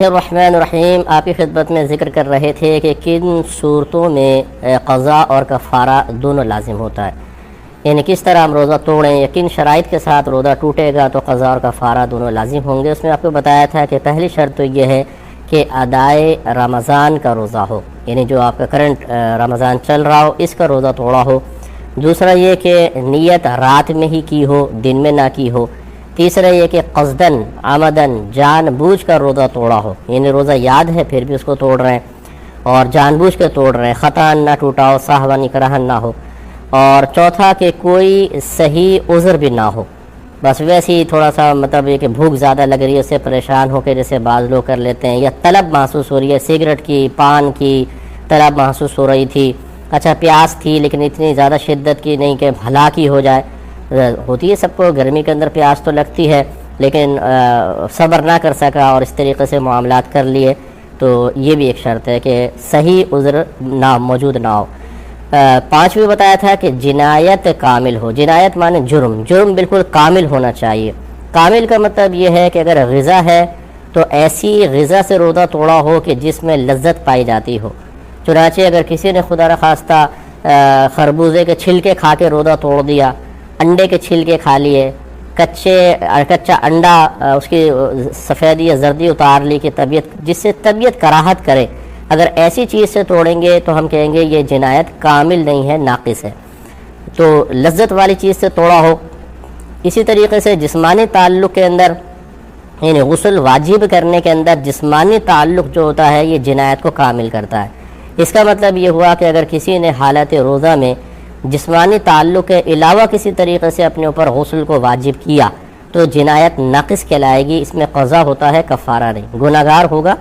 الرحمن الرحیم، آپ کی خدمت میں ذکر کر رہے تھے کہ کن صورتوں میں قضا اور کفارہ دونوں لازم ہوتا ہے، یعنی کس طرح ہم روزہ توڑیں یا کن شرائط کے ساتھ روزہ ٹوٹے گا تو قضا اور کفارہ دونوں لازم ہوں گے۔ اس میں آپ کو بتایا تھا کہ پہلی شرط تو یہ ہے کہ ادائے رمضان کا روزہ ہو، یعنی جو آپ کا کرنٹ رمضان چل رہا ہو اس کا روزہ توڑا ہو۔ دوسرا یہ کہ نیت رات میں ہی کی ہو، دن میں نہ کی ہو۔ تیسرا یہ کہ قصدن عمدن جان بوجھ کر روزہ توڑا ہو، یعنی روزہ یاد ہے پھر بھی اس کو توڑ رہے ہیں اور جان بوجھ کے توڑ رہے ہیں، خطا نہ ٹوٹا ہو، سہوا اکراہن نہ ہو۔ اور چوتھا کہ کوئی صحیح عذر بھی نہ ہو، بس ویسے ہی تھوڑا سا مطلب یہ کہ بھوک زیادہ لگ رہی ہے، اس سے پریشان ہو کے جیسے بعض لوگ کر لیتے ہیں، یا طلب محسوس ہو رہی ہے، سگریٹ کی پان کی طلب محسوس ہو رہی تھی، اچھا پیاس تھی لیکن اتنی زیادہ شدت کی نہیں کہ ہلاکی ہو جائے، ہوتی ہے سب کو، گرمی کے اندر پیاس تو لگتی ہے لیکن صبر نہ کر سکا اور اس طریقے سے معاملات کر لیے، تو یہ بھی ایک شرط ہے کہ صحیح عذر نہ موجود نہ ہو۔ پانچویں بتایا تھا کہ جنایت کامل ہو، جنایت معنی جرم بالکل کامل ہونا چاہیے۔ کامل کا مطلب یہ ہے کہ اگر غذا ہے تو ایسی غذا سے روزہ توڑا ہو کہ جس میں لذت پائی جاتی ہو، چنانچہ اگر کسی نے خدا نخواستہ خربوزے کے چھلکے کھا کے روزہ توڑ دیا، انڈے کے چھلکے کھا لیے، کچا انڈا اس کی سفیدی یا زردی اتار لی کہ جس سے طبیعت کراہت کرے، اگر ایسی چیز سے توڑیں گے تو ہم کہیں گے یہ جنایت کامل نہیں ہے، ناقص ہے۔ تو لذت والی چیز سے توڑا ہو۔ اسی طریقے سے جسمانی تعلق کے اندر، یعنی غسل واجب کرنے کے اندر جسمانی تعلق جو ہوتا ہے یہ جنایت کو کامل کرتا ہے۔ اس کا مطلب یہ ہوا کہ اگر کسی نے حالت روزہ میں جسمانی تعلق کے علاوہ کسی طریقے سے اپنے اوپر غسل کو واجب کیا تو جنایت ناقص کہلائے گی، اس میں قضا ہوتا ہے، کفارہ نہیں۔ گناہگار ہوگا،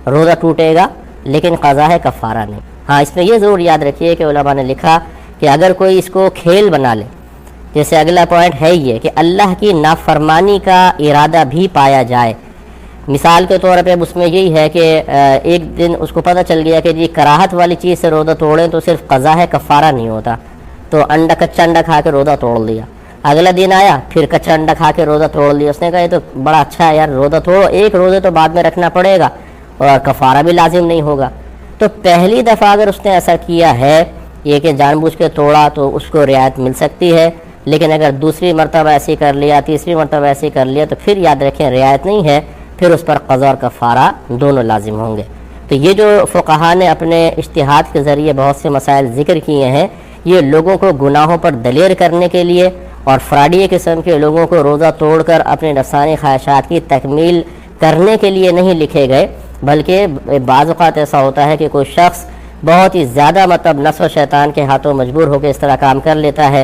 روزہ ٹوٹے گا لیکن قضا ہے، کفارہ نہیں۔ ہاں، اس میں یہ ضرور یاد رکھیے کہ علماء نے لکھا کہ اگر کوئی اس کو کھیل بنا لے، جیسے اگلا پوائنٹ ہے یہ کہ اللہ کی نافرمانی کا ارادہ بھی پایا جائے، مثال کے طور پہ اس میں یہی ہے کہ ایک دن اس کو پتہ چل گیا کہ جی کراہت والی چیز سے روزہ توڑیں تو صرف قضا ہے، کفارہ نہیں ہوتا، تو کچا انڈا کھا کے روزہ توڑ لیا۔ اگلا دن آیا پھر کچا انڈا کھا کے روزہ توڑ لیا، اس نے کہا یہ تو بڑا اچھا ہے یار، روزہ توڑو، ایک روزے تو بعد میں رکھنا پڑے گا اور کفارہ بھی لازم نہیں ہوگا۔ تو پہلی دفعہ اگر اس نے ایسا کیا ہے یہ کہ جان بوجھ کے توڑا تو اس کو رعایت مل سکتی ہے، لیکن اگر دوسری مرتبہ ایسی کر لیا، تیسری مرتبہ ایسی کر لیا تو پھر یاد رکھیں رعایت نہیں ہے، پھر اس پر قضا اور کفارہ دونوں لازم ہوں گے۔ تو یہ جو فقہا نے اپنے اجتہاد کے ذریعے بہت سے مسائل ذکر کیے ہیں، یہ لوگوں کو گناہوں پر دلیر کرنے کے لیے اور فراڈی قسم کے لوگوں کو روزہ توڑ کر اپنے نفسانی خواہشات کی تکمیل کرنے کے لیے نہیں لکھے گئے، بلکہ بعض اوقات ایسا ہوتا ہے کہ کوئی شخص بہت ہی زیادہ مطلب نفس و شیطان کے ہاتھوں مجبور ہو کے اس طرح کام کر لیتا ہے،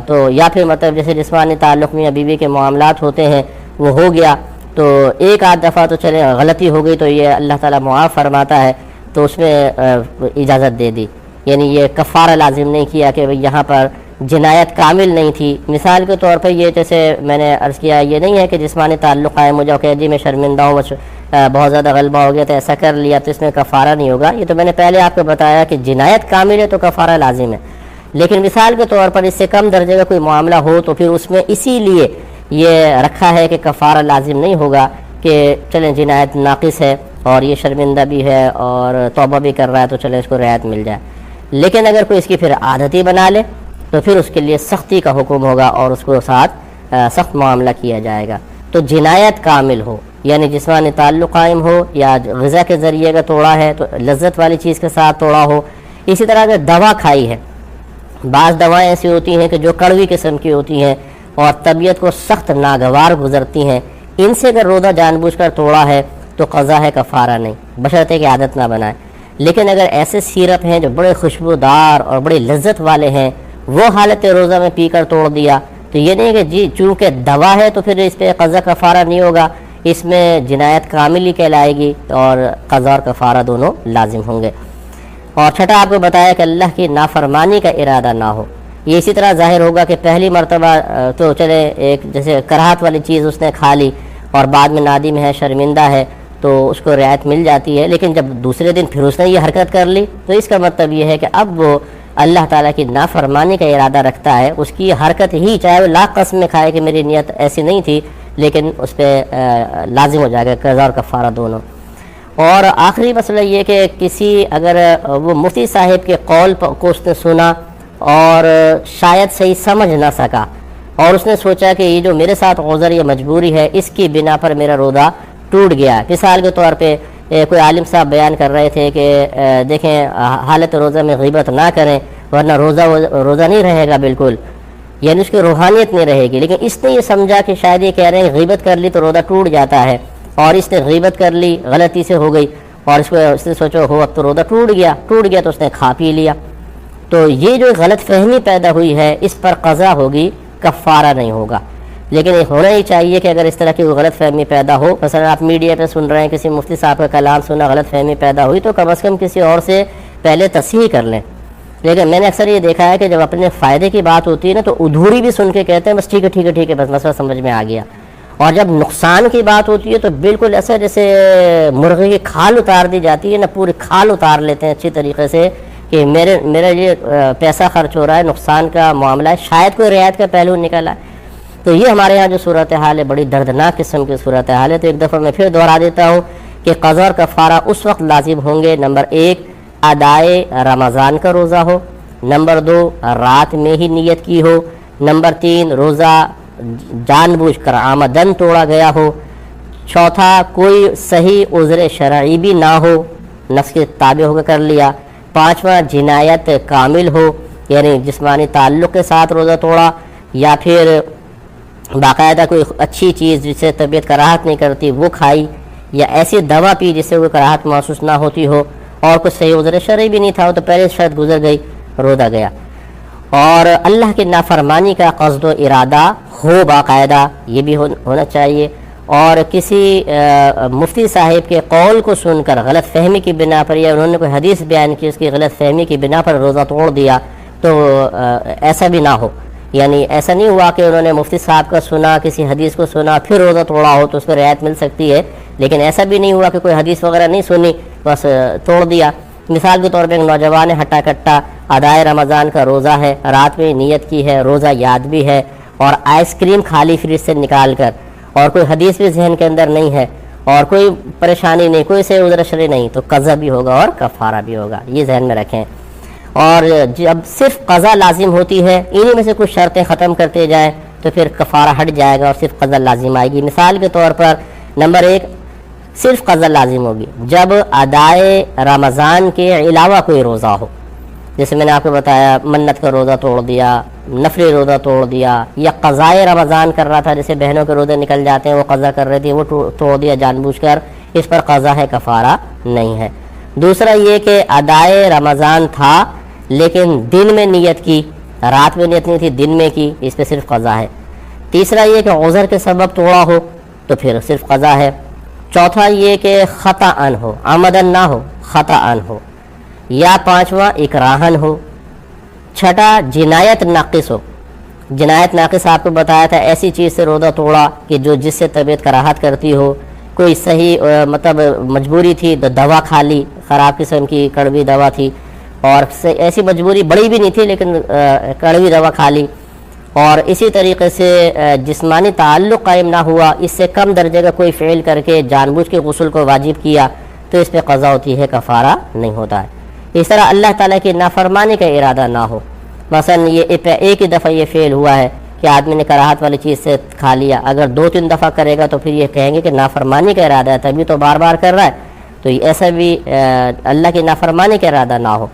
تو یا پھر مطلب جیسے جسمانی تعلق میں بیوی کے معاملات ہوتے ہیں وہ ہو گیا، تو ایک آدھ دفعہ تو چلے غلطی ہو گئی تو یہ اللہ تعالیٰ معاف فرماتا ہے تو اس میں اجازت دے دی، یعنی یہ کفارہ لازم نہیں کیا کہ یہاں پر جنایت کامل نہیں تھی۔ مثال کے طور پر یہ جیسے میں نے عرض کیا، یہ نہیں ہے کہ جسمانی تعلق قائم ہو جاؤ کہ جی میں شرمندہ ہوں، بہت زیادہ غلبہ ہو گیا تو ایسا کر لیا تو اس میں کفارہ نہیں ہوگا۔ یہ تو میں نے پہلے آپ کو بتایا کہ جنایت کامل ہے تو کفارہ لازم ہے، لیکن مثال کے طور پر اس سے کم درجے کا کوئی معاملہ ہو تو پھر اس میں اسی لیے یہ رکھا ہے کہ کفارہ لازم نہیں ہوگا کہ چلیں جنایت ناقص ہے اور یہ شرمندہ بھی ہے اور توبہ بھی کر رہا ہے تو چلیں اس کو رعایت مل جائے، لیکن اگر کوئی اس کی پھر عادت ہی بنا لے تو پھر اس کے لیے سختی کا حکم ہوگا اور اس کو ساتھ سخت معاملہ کیا جائے گا۔ تو جنایت کامل ہو، یعنی جسمانی تعلق قائم ہو یا غذا کے ذریعے کا توڑا ہے تو لذت والی چیز کے ساتھ توڑا ہو۔ اسی طرح اگر دوا کھائی ہے، بعض دوائیں ایسی ہوتی ہیں کہ جو کڑوی قسم کی ہوتی ہیں اور طبیعت کو سخت ناگوار گزرتی ہیں، ان سے اگر روزہ جان بوجھ کر توڑا ہے تو قضا ہے، کفارہ نہیں، بشرطے کہ عادت نہ بنائے۔ لیکن اگر ایسے سیرپ ہیں جو بڑے خوشبودار اور بڑی لذت والے ہیں، وہ حالت روزہ میں پی کر توڑ دیا تو یہ نہیں کہ جی چونکہ دوا ہے تو پھر اس پہ قضا کفارہ نہیں ہوگا، اس میں جنایت کامل ہی کہلائے گی اور قضا اور کفارہ دونوں لازم ہوں گے۔ اور چھٹا آپ کو بتایا کہ اللہ کی نافرمانی کا ارادہ نہ ہو، یہ اسی طرح ظاہر ہوگا کہ پہلی مرتبہ تو چلے ایک جیسے کراہت والی چیز اس نے کھا لی اور بعد میں نادم ہے، شرمندہ ہے تو اس کو رعایت مل جاتی ہے، لیکن جب دوسرے دن پھر اس نے یہ حرکت کر لی تو اس کا مطلب یہ ہے کہ اب وہ اللہ تعالیٰ کی نافرمانی کا ارادہ رکھتا ہے، اس کی حرکت ہی چاہے وہ لاکھ قسم میں کھائے کہ میری نیت ایسی نہیں تھی، لیکن اس پہ لازم ہو جائے گا قضا اور کفارہ دونوں۔ اور آخری مسئلہ یہ کہ کسی اگر وہ مفتی صاحب کے قول کو اس نے سنا اور شاید صحیح سمجھ نہ سکا اور اس نے سوچا کہ یہ جو میرے ساتھ عذر یا مجبوری ہے اس کی بنا پر میرا روزہ ٹوٹ گیا. مثال کے طور پہ کوئی عالم صاحب بیان کر رہے تھے کہ دیکھیں حالت روزہ میں غیبت نہ کریں ورنہ روزہ نہیں رہے گا بالکل، یعنی اس کی روحانیت نہیں رہے گی. لیکن اس نے یہ سمجھا کہ شاید یہ کہہ رہے ہیں غیبت کر لی تو روزہ ٹوٹ جاتا ہے، اور اس نے غیبت کر لی غلطی سے ہو گئی اور اس نے سوچا ہو اب تو روزہ ٹوٹ گیا تو اس نے کھا پی لیا. تو یہ جو غلط فہمی پیدا ہوئی ہے اس پر قضا ہوگی، کفارہ نہیں ہوگا. لیکن یہ ہونا ہی چاہیے کہ اگر اس طرح کی غلط فہمی پیدا ہو، مثلا آپ میڈیا پہ سن رہے ہیں کسی مفتی صاحب کا کلام سنا، غلط فہمی پیدا ہوئی تو کم از کم کسی اور سے پہلے تصحیح کر لیں. لیکن میں نے اکثر یہ دیکھا ہے کہ جب اپنے فائدے کی بات ہوتی ہے نا تو ادھوری بھی سن کے کہتے ہیں بس ٹھیک ہے بس مسئلہ سمجھ میں آ گیا، اور جب نقصان کی بات ہوتی ہے تو بالکل ایسا جیسے مرغی کی کھال اتار دی جاتی ہے نا، پوری کھال اتار لیتے ہیں اچھی طریقے سے کہ میرا یہ پیسہ خرچ ہو رہا ہے، نقصان کا معاملہ ہے، شاید کوئی رعایت کا پہلو نکلا ہے. تو یہ ہمارے ہاں جو صورتحال ہے بڑی دردناک قسم کی صورتحال ہے. تو ایک دفعہ میں پھر دہرا دیتا ہوں کہ قضا اور کفارہ اس وقت لازم ہوں گے: نمبر 1 ادائے رمضان کا روزہ ہو، نمبر 2 رات میں ہی نیت کی ہو، نمبر 3 روزہ جان بوجھ کر آمدن توڑا گیا ہو، چوتھا کوئی صحیح عذر شرعی بھی نہ ہو، نفس کے تابع ہو کے کر لیا، پانچواں جنایت کامل ہو یعنی جسمانی تعلق کے ساتھ روزہ توڑا، یا پھر باقاعدہ کوئی اچھی چیز جس سے طبیعت کراہت نہیں کرتی وہ کھائی، یا ایسی دوا پی جس سے کوئی کراہت محسوس نہ ہوتی ہو، اور کوئی صحیح عذر شرعی بھی نہیں تھا تو پہلے شرط گزر گئی، روزہ گیا. اور اللہ کی نافرمانی کا قصد و ارادہ ہو باقاعدہ، یہ بھی ہونا چاہیے. اور کسی مفتی صاحب کے قول کو سن کر غلط فہمی کی بنا پر، یا انہوں نے کوئی حدیث بیان کی اس کی غلط فہمی کی بنا پر روزہ توڑ دیا تو ایسا بھی نہ ہو. یعنی ایسا نہیں ہوا کہ انہوں نے مفتی صاحب کا سنا، کسی حدیث کو سنا پھر روزہ توڑا ہو تو اس کو رعایت مل سکتی ہے، لیکن ایسا بھی نہیں ہوا کہ کوئی حدیث وغیرہ نہیں سنی بس توڑ دیا. مثال کے طور پہ ایک نوجوان ہٹا کٹا ادائے رمضان کا روزہ ہے، رات میں نیت کی ہے، روزہ یاد بھی ہے، اور آئس کریم کھا لی فریج سے نکال کر، اور کوئی حدیث بھی ذہن کے اندر نہیں ہے اور کوئی پریشانی نہیں، کوئی سے عذر شرعی نہیں، تو قضا بھی ہوگا اور کفارہ بھی ہوگا. یہ ذہن میں رکھیں. اور جب صرف قضا لازم ہوتی ہے، انہی میں سے کچھ شرطیں ختم کرتے جائیں تو پھر کفارہ ہٹ جائے گا اور صرف قضا لازم آئے گی. مثال کے طور پر نمبر 1 صرف قضا لازم ہوگی جب ادائے رمضان کے علاوہ کوئی روزہ ہو، جیسے میں نے آپ کو بتایا منت کا روزہ توڑ دیا، نفلی روزہ توڑ دیا، یا قضائے رمضان کر رہا تھا، جیسے بہنوں کے روزے نکل جاتے ہیں وہ قضا کر رہی تھی وہ توڑ دیا جان بوجھ کر، اس پر قضا ہے کفارہ نہیں ہے. دوسرا یہ کہ ادائے رمضان تھا لیکن دن میں نیت کی، رات میں نیت نہیں تھی دن میں کی، اس پہ صرف قضا ہے. تیسرا یہ کہ عذر کے سبب توڑا ہو تو پھر صرف قضا ہے. چوتھا یہ کہ خطأً ہو، عمدن نہ ہو، خطأً ہو. یا پانچواں اکراہن ہو. چھٹا جنایت ناقص ہو. جنایت ناقص آپ کو بتایا تھا ایسی چیز سے روزہ توڑا کہ جس سے طبیعت کراہت کرتی ہو، کوئی صحیح مطلب مجبوری تھی تو دوا کھا لی، خراب قسم کی کڑوی دوا تھی، اور ایسی مجبوری بڑی بھی نہیں تھی لیکن کڑوی دوا کھا لی. اور اسی طریقے سے جسمانی تعلق قائم نہ ہوا، اس سے کم درجے کا کوئی فعل کر کے جان بوجھ کے غسل کو واجب کیا تو اس پہ قضا ہوتی ہے، کفارہ نہیں ہوتا ہے. اس طرح اللہ تعالیٰ کی نافرمانی کا ارادہ نہ ہو، مثلا یہ ایک ہی دفعہ یہ فعل ہوا ہے کہ آدمی نے کراہت والی چیز سے کھا لیا، اگر 2-3 دفعہ کرے گا تو پھر یہ کہیں گے کہ نافرمانی کا ارادہ ہے، تبھی تو بار بار کر رہا ہے، تو ایسا بھی اللہ کی نافرمانی کا ارادہ نہ ہو.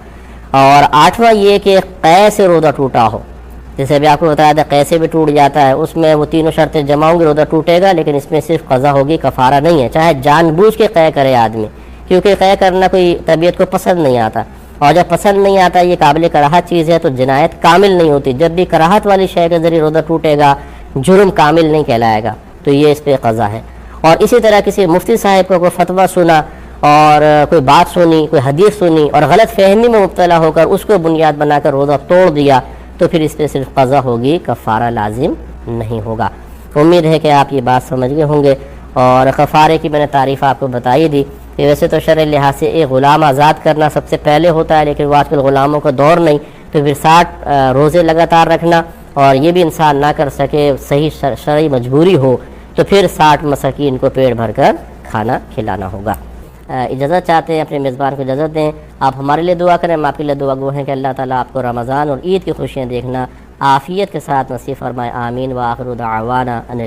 اور 8واں یہ کہ قے سے روزہ ٹوٹا ہو، جیسے ابھی آپ کو بتایا تھا قے سے بھی ٹوٹ جاتا ہے، اس میں وہ تینوں شرطیں جمع ہوں گی روزہ ٹوٹے گا، لیکن اس میں صرف قضا ہوگی، کفارہ نہیں ہے، چاہے جان بوجھ کے قے کرے آدمی، کیونکہ قے کرنا کوئی طبیعت کو پسند نہیں آتا، اور جب پسند نہیں آتا یہ قابل کراہت چیز ہے تو جنایت کامل نہیں ہوتی. جب بھی کراہت والی شے کے ذریعے روزہ ٹوٹے گا جرم کامل نہیں کہلائے گا، تو یہ اس پہ قضا ہے. اور اسی طرح کسی مفتی صاحب کو کوئی فتویٰ سنا اور کوئی بات سنی، کوئی حدیث سنی اور غلط فہمی میں مبتلا ہو کر اس کو بنیاد بنا کر روزہ توڑ دیا تو پھر اس پہ صرف قضا ہوگی، کفارہ لازم نہیں ہوگا. امید ہے کہ آپ یہ بات سمجھ گئے ہوں گے. اور کفارے کی میں نے تعریف آپ کو بتائی دی کہ ویسے تو شرع لحاظ سے ایک غلام آزاد کرنا سب سے پہلے ہوتا ہے، لیکن وہ آج کل غلاموں کا دور نہیں، تو پھر 60 روزے لگاتار رکھنا اور یہ بھی انسان نہ کر سکے، صحیح شرعی مجبوری ہو تو پھر 60 مساکین کو پیٹ بھر کر کھانا کھلانا ہوگا. اجازت چاہتے ہیں، اپنے میزبان کو اجازت دیں. آپ ہمارے لیے دعا کریں، ہم آپ کے لیے دعا گو ہیں کہ اللہ تعالیٰ آپ کو رمضان اور عید کی خوشیاں دیکھنا عافیت کے ساتھ نصیب فرمائے. آمین. وآخر دعوانا ان